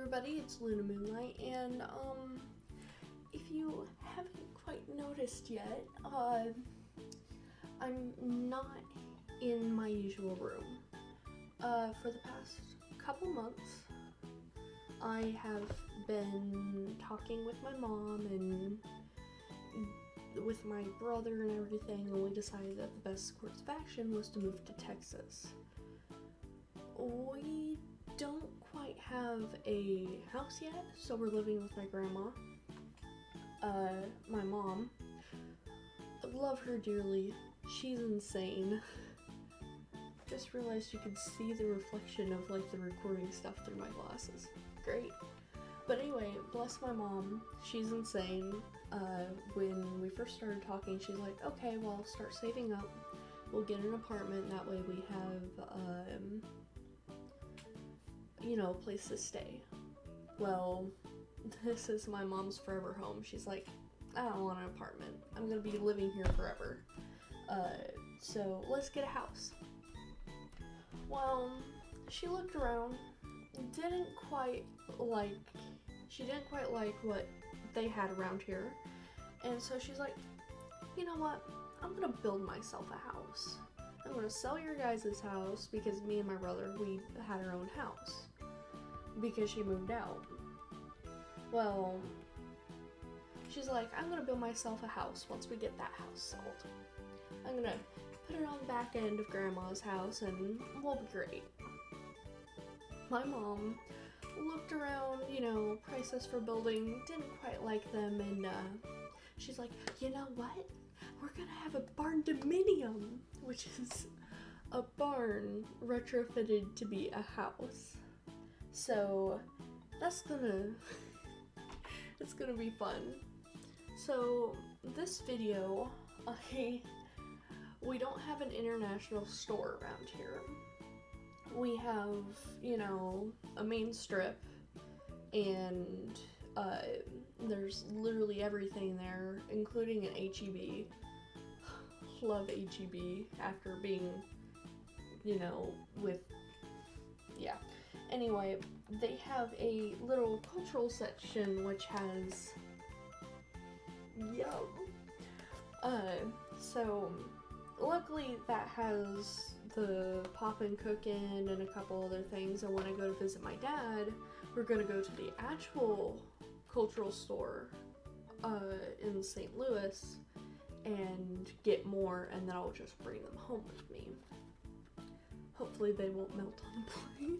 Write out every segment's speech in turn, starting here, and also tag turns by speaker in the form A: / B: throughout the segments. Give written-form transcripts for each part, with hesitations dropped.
A: everybody, it's Luna Moonlight, and if you haven't quite noticed yet, I'm not in my usual room. For the past couple months, I have been talking with my mom and with my brother and everything, and we decided that the best course of action was to move to Texas. We don't quite have a house yet, so we're living with my grandma. My mom, I love her dearly. She's insane. Just realized you could see the reflection of like the recording stuff through my glasses. Great. But anyway, bless my mom. She's insane. When we first started talking, she's like, okay, well, start saving up. We'll get an apartment. That way we have, a place to stay. Well, this is my mom's forever home. She's like, I don't want an apartment. I'm gonna be living here forever. So let's get a house. Well, she looked around, didn't quite like what they had around here. And so she's like, you know what? I'm gonna build myself a house. I'm gonna sell your guys' house because me and my brother, we had our own house because she moved out. Well, she's like, I'm gonna build myself a house once we get that house sold. I'm gonna put it on the back end of Grandma's house and we'll be great. My mom looked around, prices for building, didn't quite like them, and she's like, you know what? We're gonna have a barn dominium, which is a barn retrofitted to be a house. So that's it's gonna be fun. So this video, we don't have an international store around here. We have, a main strip, and there's literally everything there, including an H-E-B. Love H-E-B after being, Anyway, they have a little cultural section which has, so luckily that has the Poppin' Cookin' and a couple other things, and when I go to visit my dad, we're gonna go to the actual cultural store in St. Louis and get more, and then I'll just bring them home with me. Hopefully they won't melt on the plane.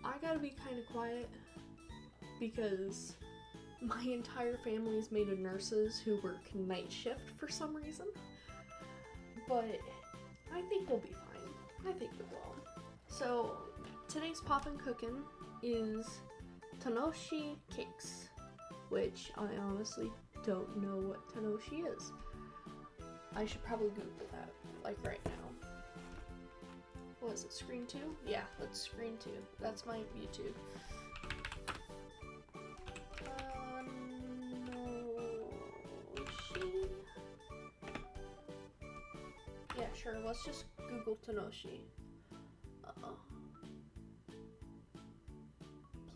A: I gotta be kind of quiet because my entire family's made of nurses who work night shift for some reason, but I think we'll be fine. I think we will. So today's Poppin' Cookin' is Tanoshi cakes, which I honestly don't know what Tanoshi is. I should probably Google that, like right now. What is it, screen 2? Yeah, that's screen 2. That's my YouTube. Tanoshi? Yeah, sure, let's just Google Tanoshi.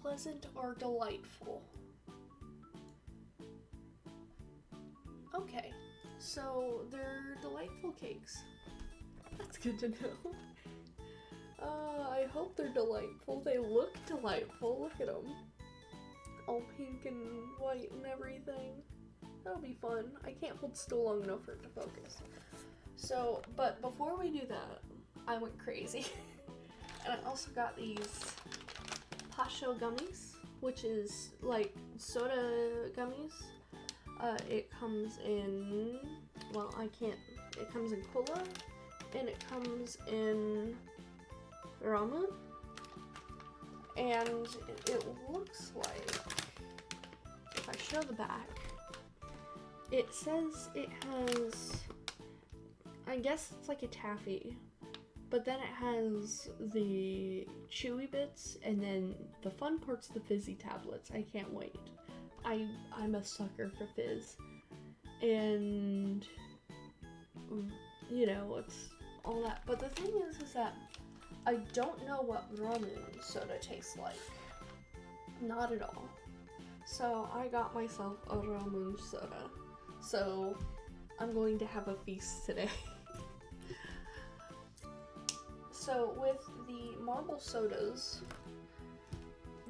A: Pleasant or delightful. Okay, so they're delightful cakes. That's good to know. I hope they're delightful. They look delightful. Look at them. All pink and white and everything. That'll be fun. I can't hold still long enough for it to focus. So, but before we do that, I went crazy. And I also got these Pasho gummies, which is like soda gummies. It comes in, it comes in cola, and it comes in ramen, and it looks like, if I show the back, it says it has, I guess it's like a taffy, but then it has the chewy bits, and then the fun part's the fizzy tablets. I can't wait. I'm a sucker for fizz, and it's all that. But the thing is that I don't know what ramen soda tastes like. Not at all. So I got myself a ramen soda. So I'm going to have a feast today. So with the marble sodas,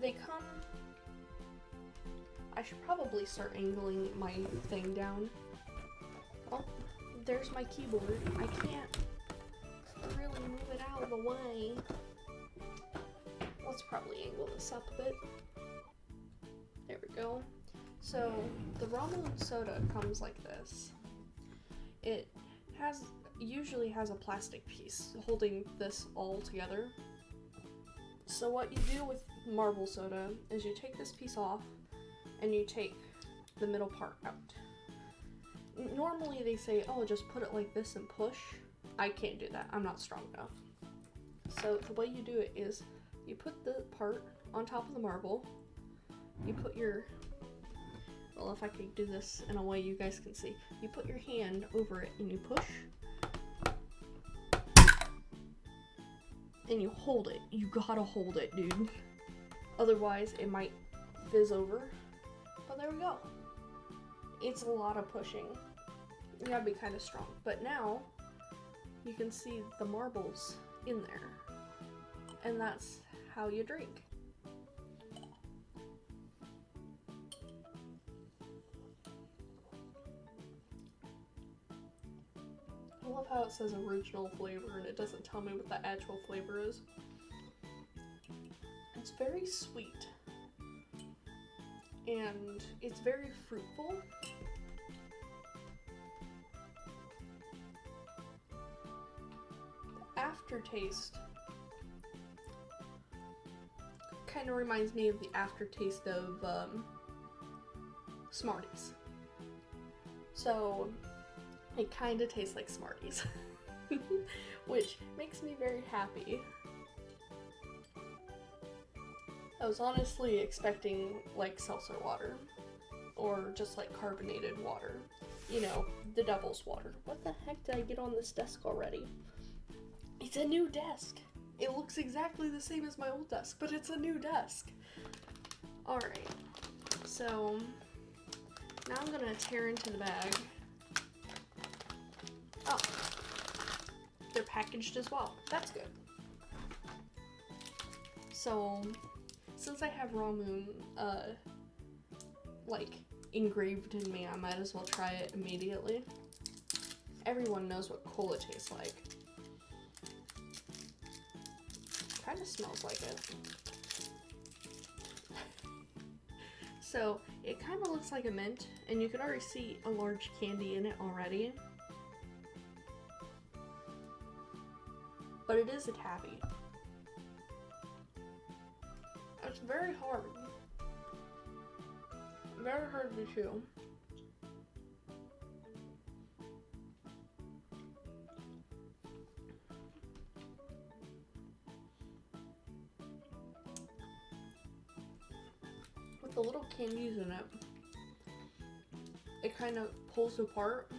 A: they come... I should probably start angling my thing down. Oh, there's my keyboard. I can't really move it out of the way. Let's probably angle this up a bit. There we go. So the ramen soda comes like this. It usually has a plastic piece holding this all together. So what you do with marble soda is you take this piece off and you take the middle part out. Normally they say, oh, just put it like this and push. I can't do that. I'm not strong enough. So the way you do it is you put the part on top of the marble. You put your, well, if I could do this in a way you guys can see, you put your hand over it and you push. And you hold it. You gotta hold it, dude. Otherwise, it might fizz over. But there we go. It's a lot of pushing. You gotta be kind of strong. But now, you can see the marbles in there. And that's how you drink. I love how it says original flavor and it doesn't tell me what the actual flavor is. It's very sweet. And it's very fruitful. The aftertaste kind of reminds me of the aftertaste of Smarties. So it kind of tastes like Smarties, which makes me very happy. I was honestly expecting like seltzer water or just like carbonated water. You know, the devil's water. What the heck did I get on this desk already? It's a new desk. It looks exactly the same as my old desk, but it's a new desk. Alright, so now I'm gonna tear into the bag. Oh, they're packaged as well. That's good. So, since I have ramen, like, engraved in me, I might as well try it immediately. Everyone knows what cola tastes like. Kind of smells like it. So, it kind of looks like a mint, and you can already see a large candy in it already. But it is a taffy. It's very hard. Very hard to chew. With the little candies in it, it kind of pulls apart.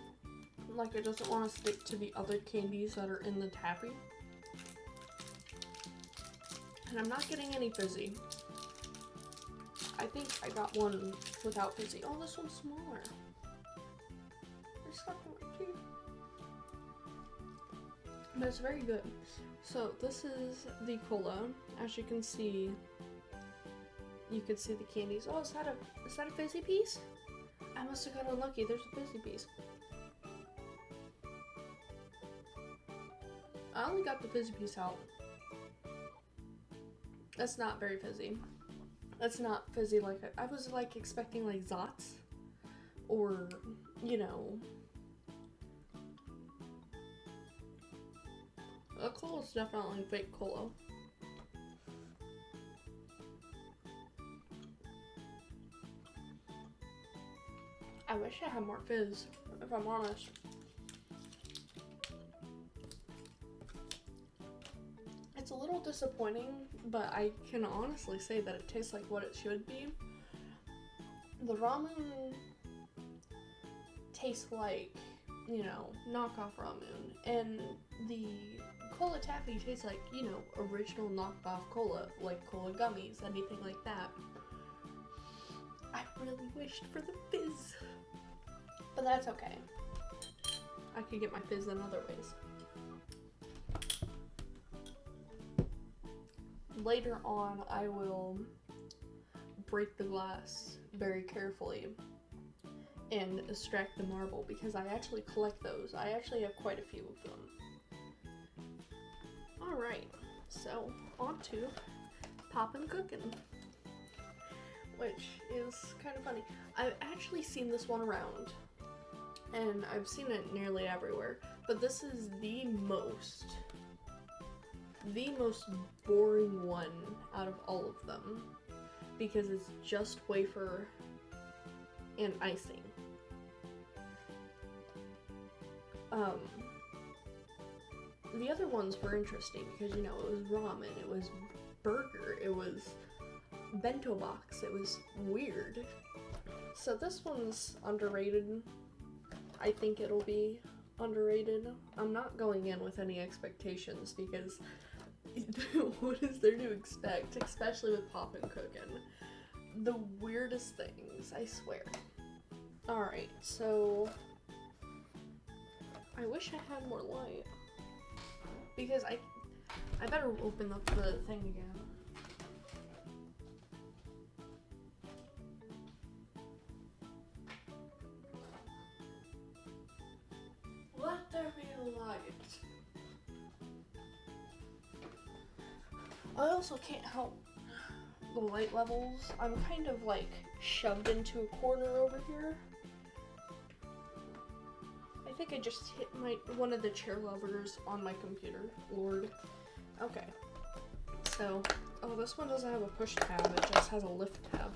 A: Like it doesn't want to stick to the other candies that are in the taffy. And I'm not getting any fizzy. I think I got one without fizzy. Oh, this one's smaller. They're stuck in my teeth. But it's very good. So this is the cola. As you can see the candies. Oh, is that a fizzy piece? I must have got unlucky. There's a fizzy piece. I only got the fizzy piece out. That's not very fizzy. That's not fizzy like I was like expecting like Zots or, you know, the cola is definitely fake cola. I wish I had more fizz, if I'm honest. It's a little disappointing, but I can honestly say that it tastes like what it should be. The ramen tastes like, you know, knockoff ramen, and the cola taffy tastes like, you know, original knockoff cola, like cola gummies, anything like that. I really wished for the fizz. But that's okay. I could get my fizz in other ways. Later on, I will break the glass very carefully and extract the marble because I actually collect those. I actually have quite a few of them. Alright, so on to poppin' cooking, which is kind of funny. I've actually seen this one around, and I've seen it nearly everywhere, but this is the most boring one out of all of them because it's just wafer and icing. The other ones were interesting because, you know, it was ramen, it was burger, it was bento box, it was weird. So this one's underrated. I think it'll be underrated. I'm not going in with any expectations because what is there to expect, especially with poppin' cooking? The weirdest things, I swear. Alright, so I wish I had more light because I better open up the thing again. Let there be light. I also can't help the light levels. I'm kind of like shoved into a corner over here. I think I just hit one of the chair levers on my computer. Lord. Okay. So, oh, this one doesn't have a push tab. It just has a lift tab.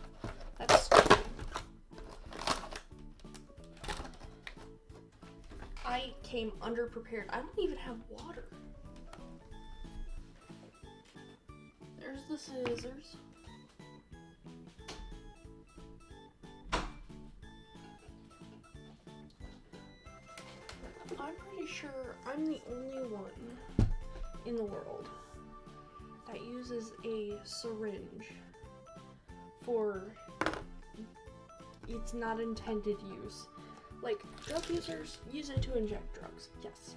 A: That's stupid. I came underprepared. I don't even have water. There's the scissors. I'm pretty sure I'm the only one in the world that uses a syringe for its not intended use. Like, drug users use it to inject drugs, yes.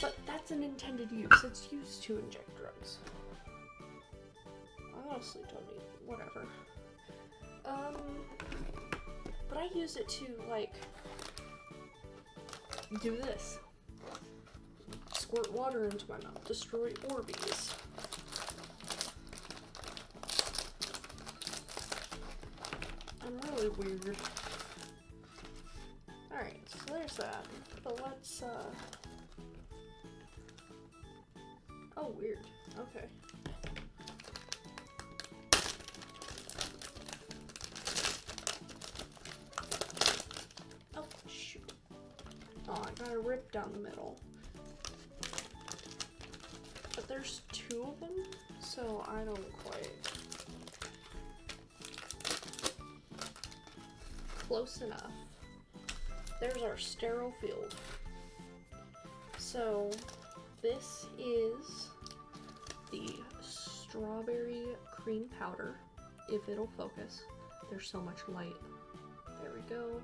A: But that's an intended use. It's used to inject drugs. I honestly don't need whatever. But I use it to, like, do this. Squirt water into my mouth. Destroy Orbeez. I'm really weird. Alright, so there's that. But let's, oh, weird. Okay. Oh, shoot. Oh, I got a rip down the middle. But there's two of them, so I don't quite. Close enough. There's our sterile field. So this is the strawberry cream powder, if it'll focus. There's so much light. There we go.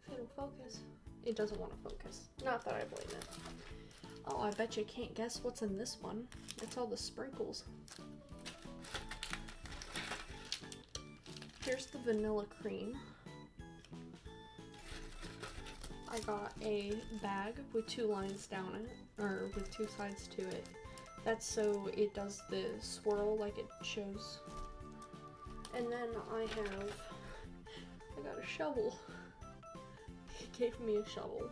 A: If it'll focus. It doesn't want to focus. Not that I blame it. Oh, I bet you can't guess what's in this one. It's all the sprinkles. Here's the vanilla cream. I got a bag with two lines down it, or with two sides to it. That's so it does the swirl like it shows. And then I got a shovel. It gave me a shovel.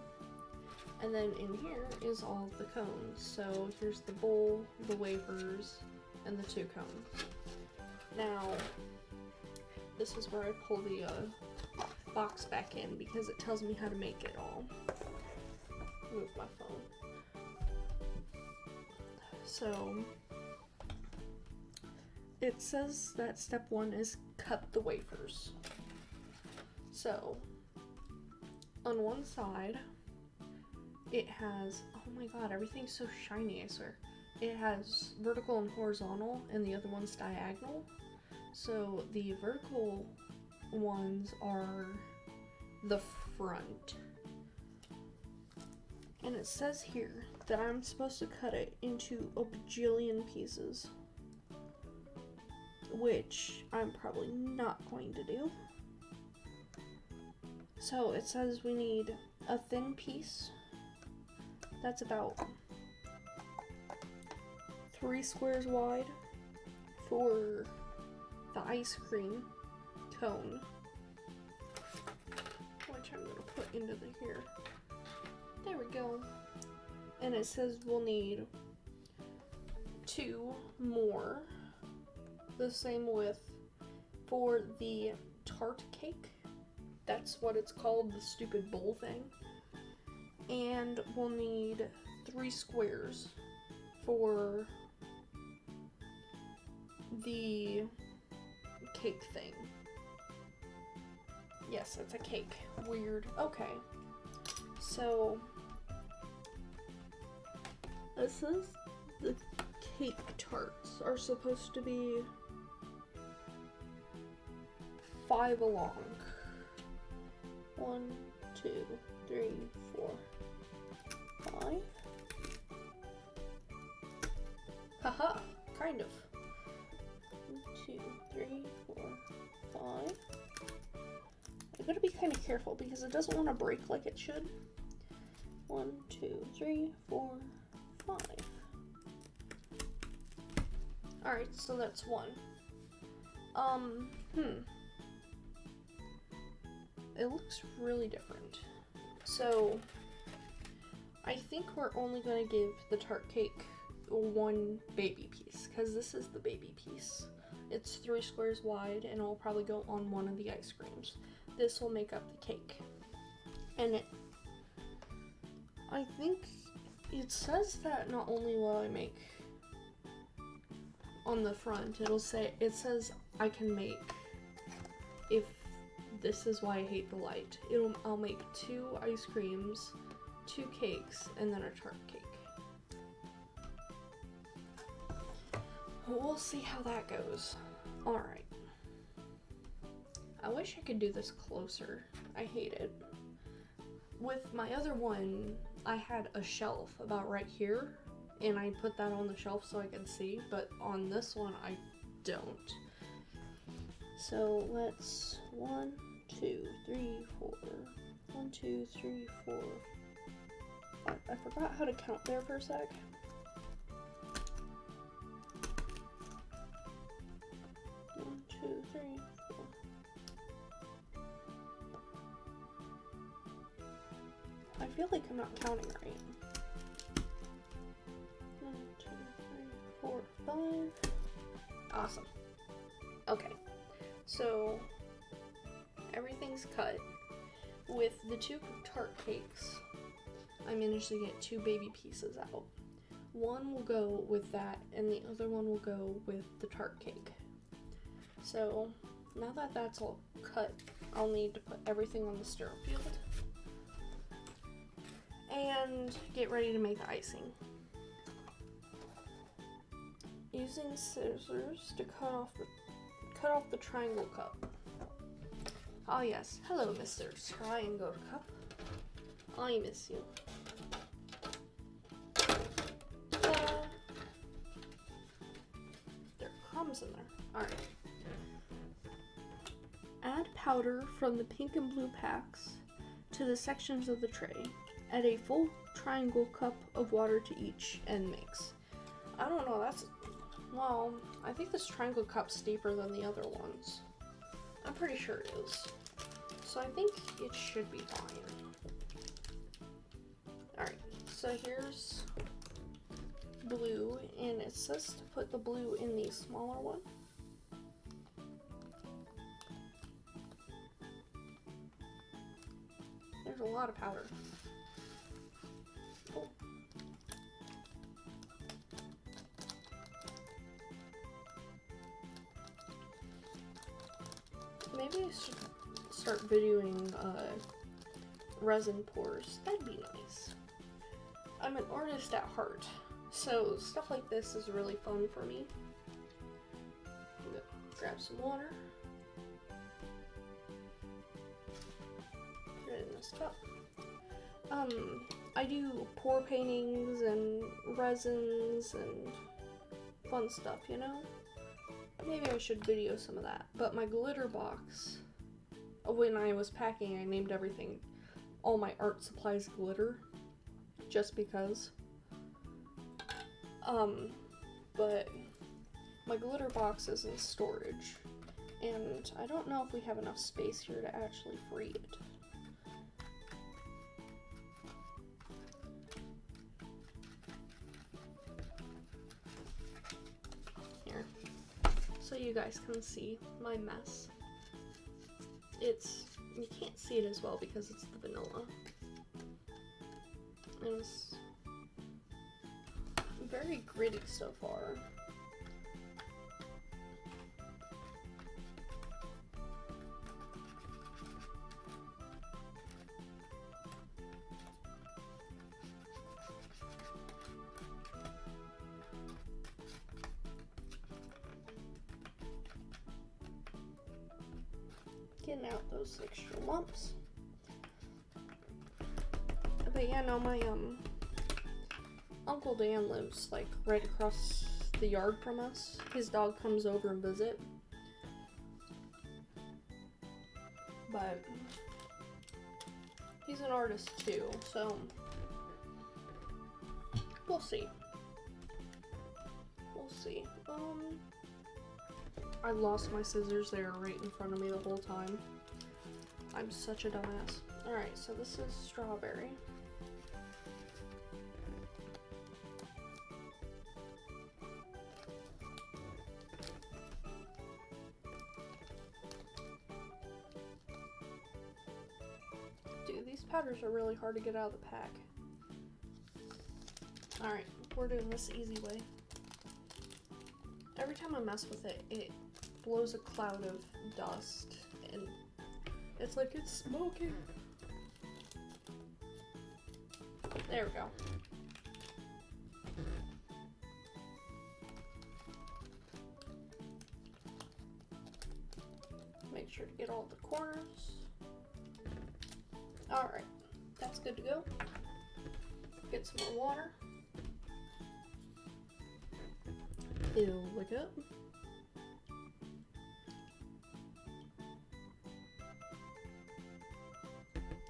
A: And then in here is all of the cones. So here's the bowl, the wafers, and the two cones. Now, this is where I pull the box back in because it tells me how to make it all. Move my phone. So it says that step 1 is cut the wafers. So on one side it has, oh my god, everything's so shiny, I swear. It has vertical and horizontal and the other one's diagonal. So the vertical ones are the front. And it says here that I'm supposed to cut it into a bajillion pieces, which I'm probably not going to do. So it says we need a thin piece that's about 3 squares wide for the ice cream cone, which I'm gonna put into here. There we go. And it says we'll need 2 more, the same width, for the tart cake. That's what it's called, the stupid bowl thing. And we'll need 3 squares for the cake thing. Yes, it's a cake. Weird. Okay. So, this says the cake tarts are supposed to be 5 along. 1, 2, 3, 4, 5. Haha, kind of. 1, 2, 3, 4, 5. I gotta be kind of careful because it doesn't want to break like it should. 1, 2, 3, 4, 5. Alright, so that's 1. It looks really different. So, I think we're only going to give the tart cake 1 baby piece, because this is the baby piece. It's 3 squares wide, and it'll probably go on one of the ice creams. This will make up the cake. And I think it says that not only will I make on the front, it says I can make, if this is why I hate the light, I'll make 2 ice creams, 2 cakes, and then a tart cake. We'll see how that goes. Alright. I wish I could do this closer. I hate it. With my other one, I had a shelf about right here, and I put that on the shelf so I could see, but on this one I don't. So let's 1, 2, 3, 4. 1, 2, 3, 4, 5. I forgot how to count there for a sec. 1, 2, 3, 4. I feel like I'm not counting right. 1, 2, 3, 4, 5. Awesome. Okay. So everything's cut. With the 2 tart cakes, I managed to get 2 baby pieces out. One will go with that, and the other one will go with the tart cake. So now that that's all cut, I'll need to put everything on the stir field and get ready to make the icing. Using scissors to cut off the triangle cup. Oh yes, hello Mr. Triangle Cup. I miss you. There are crumbs in there. Alright. Add powder from the pink and blue packs to the sections of the tray. Add a full triangle cup of water to each and mix. I don't know, well, I think this triangle cup's deeper than the other ones. I'm pretty sure it is. So I think it should be fine. Alright, so here's blue, and it says to put the blue in the smaller one. There's a lot of powder. Oh. Maybe I should start videoing resin pours. That'd be nice. I'm an artist at heart, so stuff like this is really fun for me. grab some water. Put it in this cup. I do pour paintings and resins and fun stuff, you know? Maybe I should video some of that. But my glitter box, when I was packing, I named everything, all my art supplies glitter, just because. But my glitter box is in storage, and I don't know if we have enough space here to actually free it. Here, so you guys can see my mess. You can't see it as well because it's the vanilla. And it's very gritty so far. Getting out those extra lumps. But yeah, no, my Uncle Dan lives like right across the yard from us. His dog comes over and visit. But he's an artist too, so we'll see. We'll see. I lost my scissors. They were right in front of me the whole time. I'm such a dumbass. Alright, so this is strawberry. Dude, these powders are really hard to get out of the pack. Alright, we're doing this the easy way. Every time I mess with it, it blows a cloud of dust, and it's like it's smoking. There we go. Make sure to get all the corners. Alright, that's good to go. Get some more water. Fill the cup.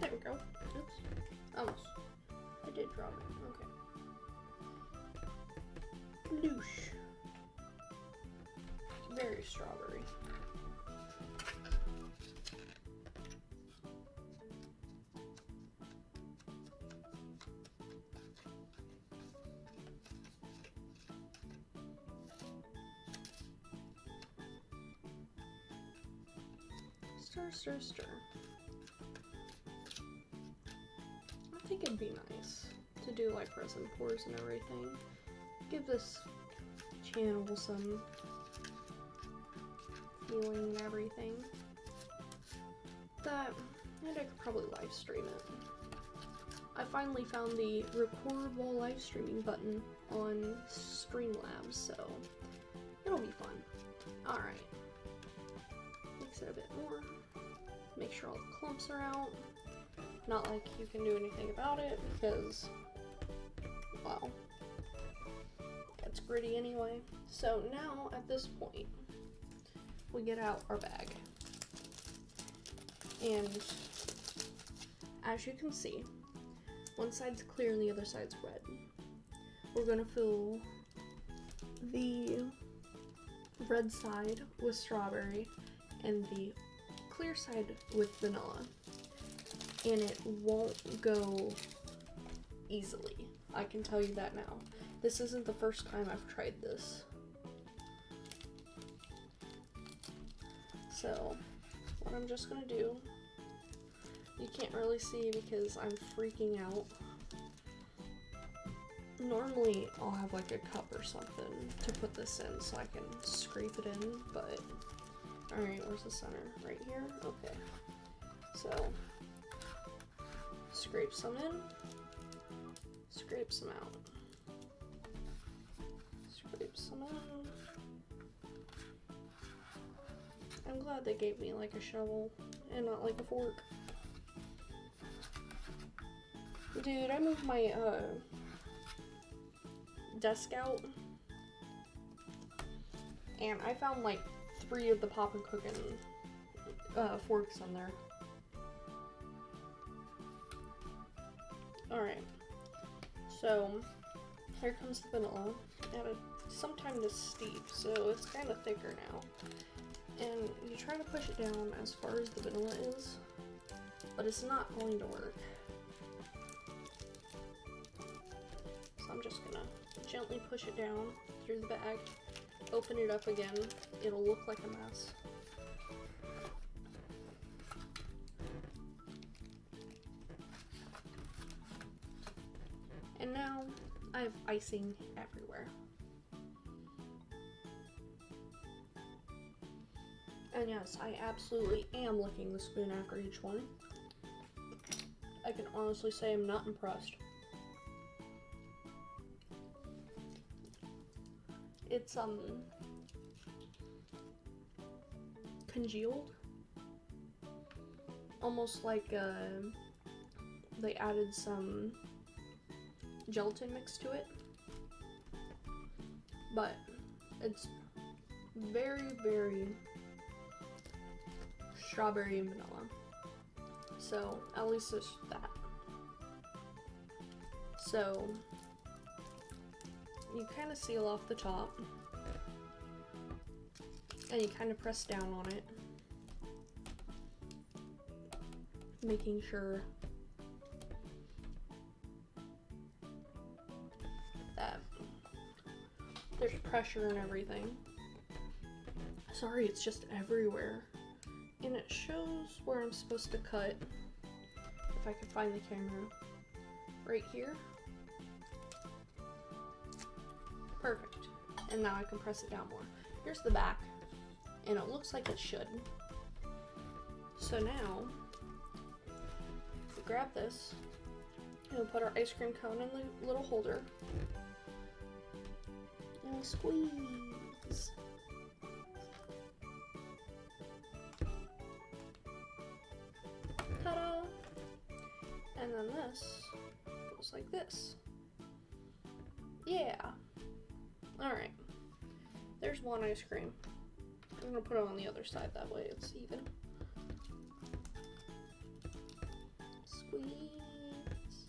A: There we go. Oops. Almost. I did drop it. Okay. Loosh. Very strawberry. Stir, stir, stir. I think it'd be nice to do like resin pours and everything. Give this channel some feeling and everything. And I could probably live stream it. I finally found the record while live streaming button on Streamlabs, so it'll be fun. Alright. Mix it a bit more. Make sure all the clumps are out. Not like you can do anything about it because, well, it's gritty anyway. So now at this point, we get out our bag. And as you can see, one side's clear and the other side's red. We're gonna fill the red side with strawberry and the clear side with vanilla, and it won't go easily. I can tell you that now. This isn't the first time I've tried this. So what I'm just gonna do, you can't really see because I'm freaking out. Normally I'll have like a cup or something to put this in so I can scrape it in, but alright, where's the center? Right here? Okay. So, scrape some in, scrape some out. Scrape some in. I'm glad they gave me like a shovel and not like a fork. Dude, I moved my desk out and I found like 3 of the Poppin' Cookin' forks in there. Alright, so here comes the vanilla. Added some time to steep, so it's kind of thicker now. And you try to push it down as far as the vanilla is, but it's not going to work. So I'm just gonna gently push it down through the bag, open it up again. It'll look like a mess. And now I have icing everywhere. And yes, I absolutely am licking the spoon after each one. I can honestly say I'm not impressed. It's congealed. Almost like they added some gelatin mix to it. But it's very, very strawberry and vanilla. So at least there's that. So you kind of seal off the top and you kind of press down on it, making sure that there's pressure and everything. Sorry, it's just everywhere. And it shows where I'm supposed to cut, if I can find the camera, right here. Perfect. And now I can press it down more. Here's the back, and it looks like it should. So now, we grab this, and we'll put our ice cream cone in the little holder, and we'll squeeze. Ta-da! And then this goes like this. Yeah. Alright. There's one ice cream. I'm gonna put it on the other side, that way it's even. Squeeze.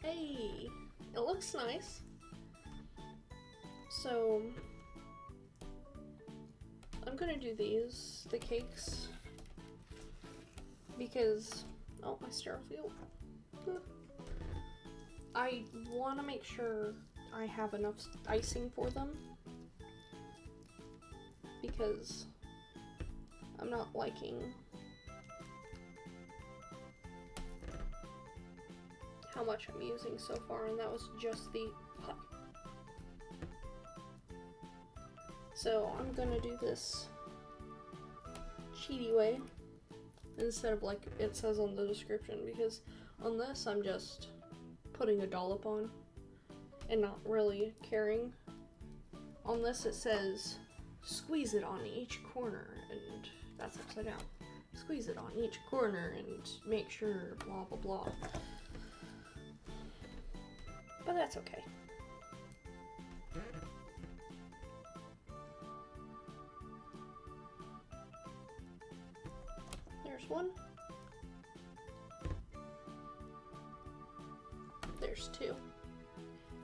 A: Hey! It looks nice. So I'm gonna do these, the cakes, because, oh, my sterile field. I want to make sure I have enough icing for them, because I'm not liking how much I'm using so far, and that was just the pot. So I'm gonna do this cheaty way instead of like it says on the description, because on this I'm just putting a dollop on and not really caring. On this it says squeeze it on each corner, and that's upside down. Squeeze it on each corner and make sure blah blah blah. But that's okay. There's one. There's two.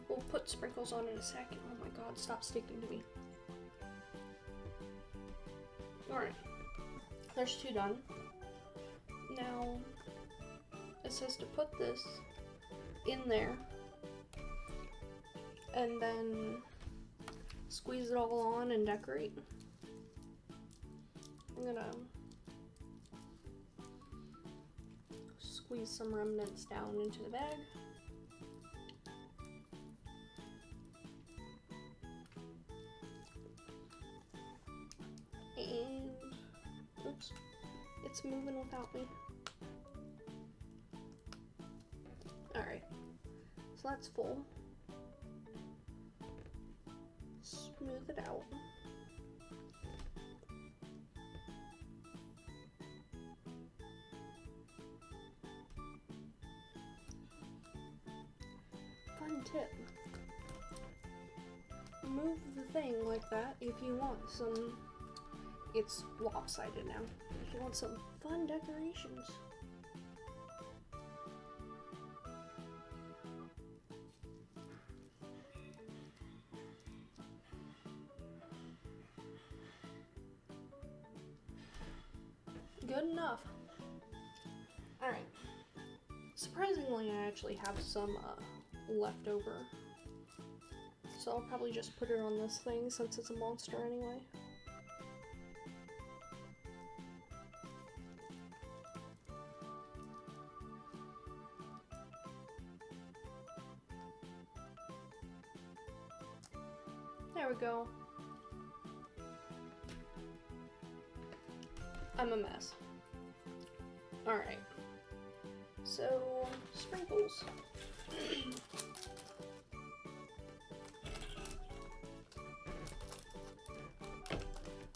A: We'll put sprinkles on in a second. Oh my god, stop sticking to me. Alright. There's two done. Now, it says to put this in there and then squeeze it all on and decorate. I'm gonna squeeze some remnants down into the bag. And, oops, it's moving without me. Alright, so that's full. Smooth it out. fun tip. Move the thing like that if you want some. It's lopsided now. If you want some fun decorations. Good enough. Alright. Surprisingly, I actually have some left over. So I'll probably just put it on this thing since it's a monster anyway. There we go. I'm a mess. Alright. So, sprinkles.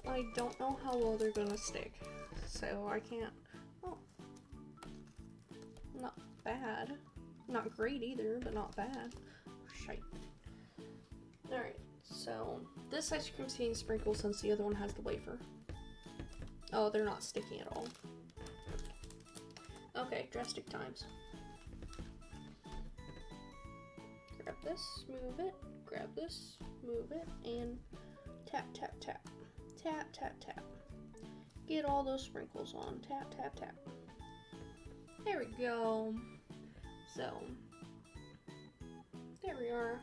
A: I don't know how well they're gonna stick, so I can't. Oh. Not bad. Not great either, but not bad. Shite. Alright, so this ice cream's getting sprinkled since the other one has the wafer. Oh, they're not sticking at all. Okay, drastic times. Grab this, move it, grab this, move it, and tap, tap, tap. Tap, tap, tap. Get all those sprinkles on. Tap, tap, tap. There we go. So, there we are.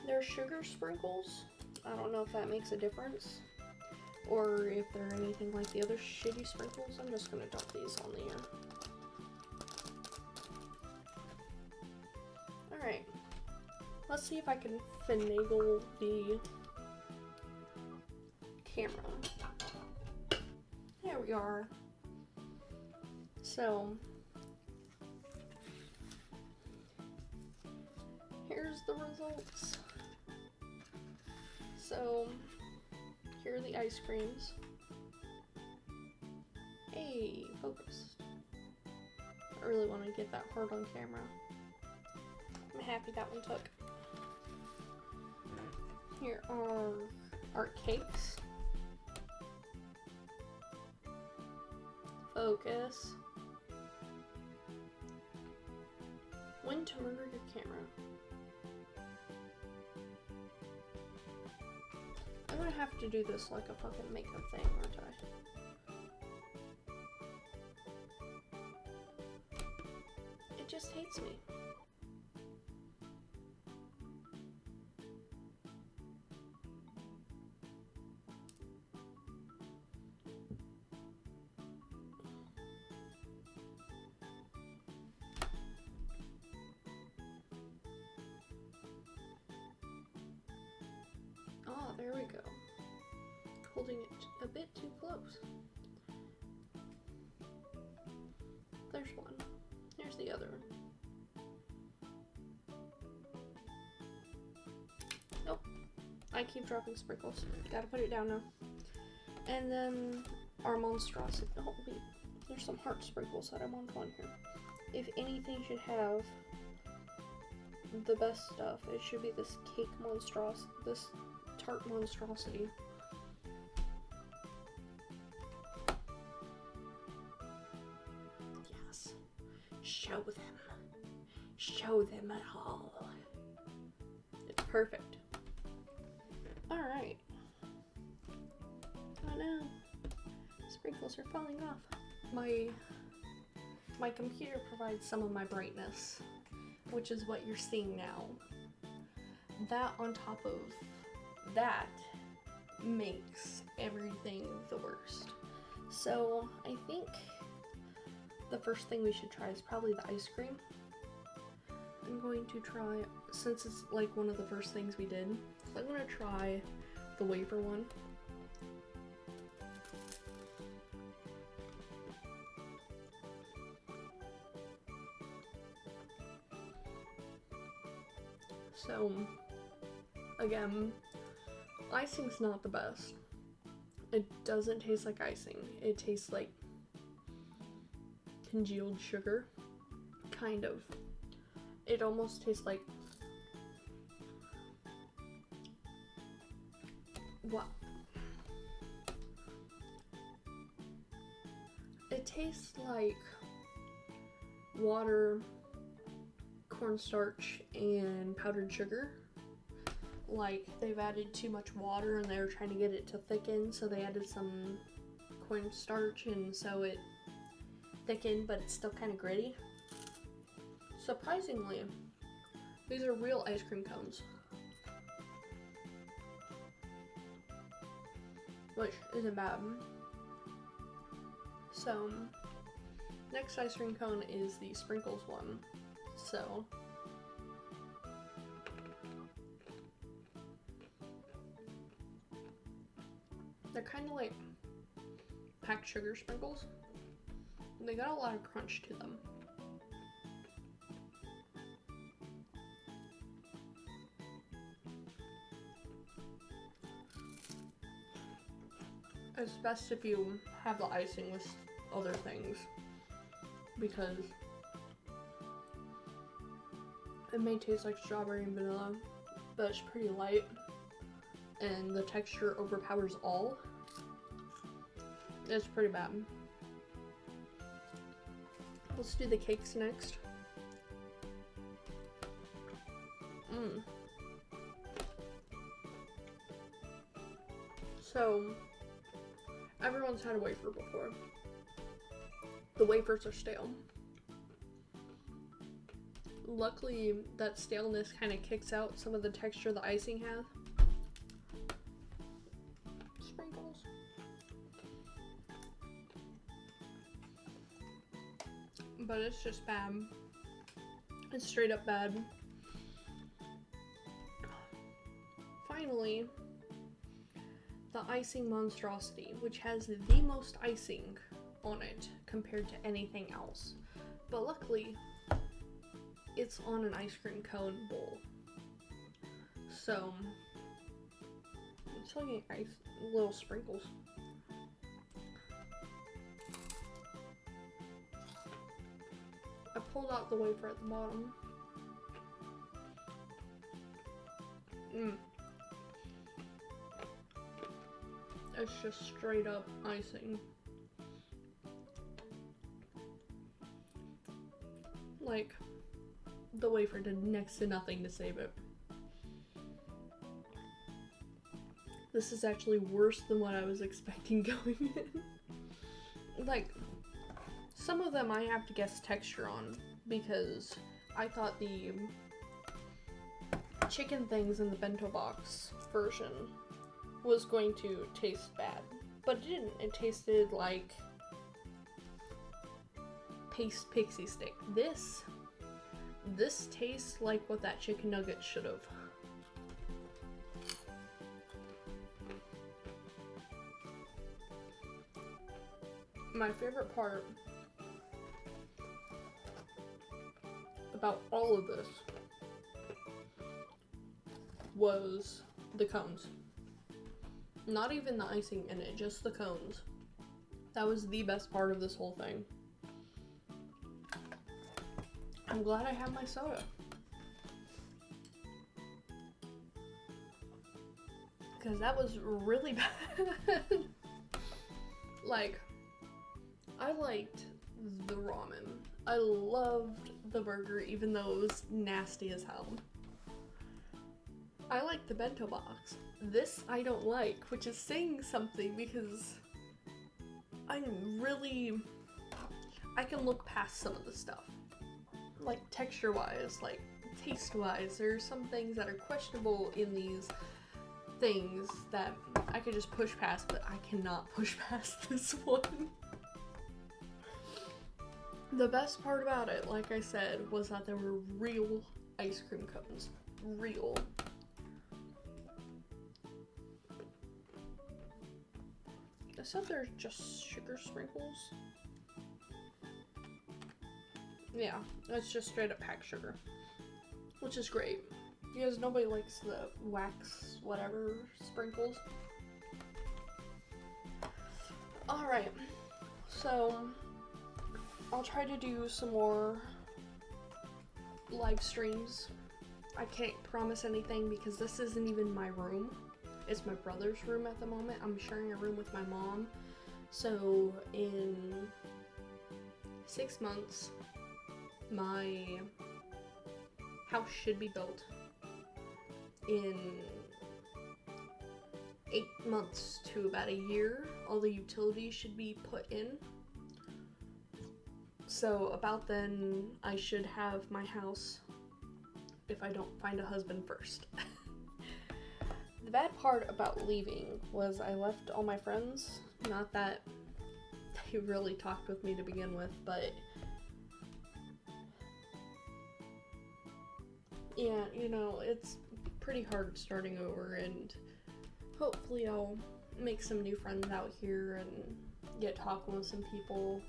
A: They're sugar sprinkles. I don't know if that makes a difference, or if they're anything like the other shitty sprinkles. I'm just gonna dump these on the air. Alright. Let's see if I can finagle the camera. There we are. So, here's the results. So, here are the ice creams. Hey, focused. I really want to get that hard on camera. I'm happy that one took. Here are our cakes. Focus. When to murder your camera. I'm gonna have to do this like a fucking makeup thing, aren't I? It just hates me. Oh, there we go. Holding it a bit too close. There's one. Here's the other. Nope. I keep dropping sprinkles. Gotta put it down now. And then our monstrosity. Oh, wait. There's some heart sprinkles that I want on here. If anything should have the best stuff, it should be this cake monstrosity. This tart monstrosity. Yes. Show them. Show them it all. It's perfect. Alright. Oh no. Sprinkles are falling off. My computer provides some of my brightness, which is what you're seeing now. That on top of that makes everything the worst. So I think the first thing we should try is probably the ice cream. I'm going to try, since it's like one of the first things we did, I'm going to try the wafer one. So, again, icing's not the best. It doesn't taste like icing. It tastes like congealed sugar. Kind of. It almost tastes like What? It tastes like water, cornstarch, and powdered sugar. Like they've added too much water and they were trying to get it to thicken, so they added some cornstarch and so it thickened, but it's still kind of gritty. Surprisingly, these are real ice cream cones, which isn't bad. So, next ice cream cone is the sprinkles one. So, they're kind of like packed sugar sprinkles. They got a lot of crunch to them. It's best if you have the icing with other things, because it may taste like strawberry and vanilla, but it's pretty light and the texture overpowers all. It's pretty bad. Let's do the cakes next. So, everyone's had a wafer before. The wafers are stale. Luckily, that staleness kind of kicks out some of the texture the icing has. Sprinkles. But it's just bad. It's straight up bad. Finally, the icing monstrosity, which has the most icing on it compared to anything else. But luckily, it's on an ice cream cone bowl. So, it's like little sprinkles. I pulled out the wafer at the bottom. It's just straight up icing. Like, the wafer did next to nothing to save it. This is actually worse than what I was expecting going in. Like, some of them I have to guess texture on, because I thought the chicken things in the bento box version was going to taste bad, but it didn't. It tasted like paste pixie stick. This tastes like what that chicken nugget should have. My favorite part about all of this was the cones. Not even the icing in it, just the cones. That was the best part of this whole thing. I'm glad I have my soda. Because that was really bad. Like, I liked the ramen. I loved the burger, even though it was nasty as hell. I like the bento box. This I don't like, which is saying something, because I can look past some of the stuff. Like texture-wise, like taste-wise, there's some things that are questionable in these things that I could just push past, but I cannot push past this one. The best part about it, like I said, was that there were real ice cream cones. Real. Except they're just sugar sprinkles. Yeah, it's just straight up packed sugar, which is great because nobody likes the wax whatever sprinkles. Alright, so I'll try to do some more live streams. I can't promise anything because this isn't even my room. It's my brother's room at the moment. I'm sharing a room with my mom. So in 6 months, my house should be built. In 8 months to about a year, all the utilities should be put in. So about then, I should have my house if I don't find a husband first. The bad part about leaving was I left all my friends. Not that they really talked with me to begin with, but yeah, you know, it's pretty hard starting over, and hopefully I'll make some new friends out here and get talking with some people.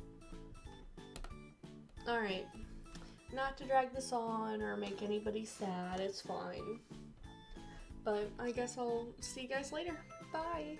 A: Alright, not to drag this on or make anybody sad, it's fine. But I guess I'll see you guys later. Bye!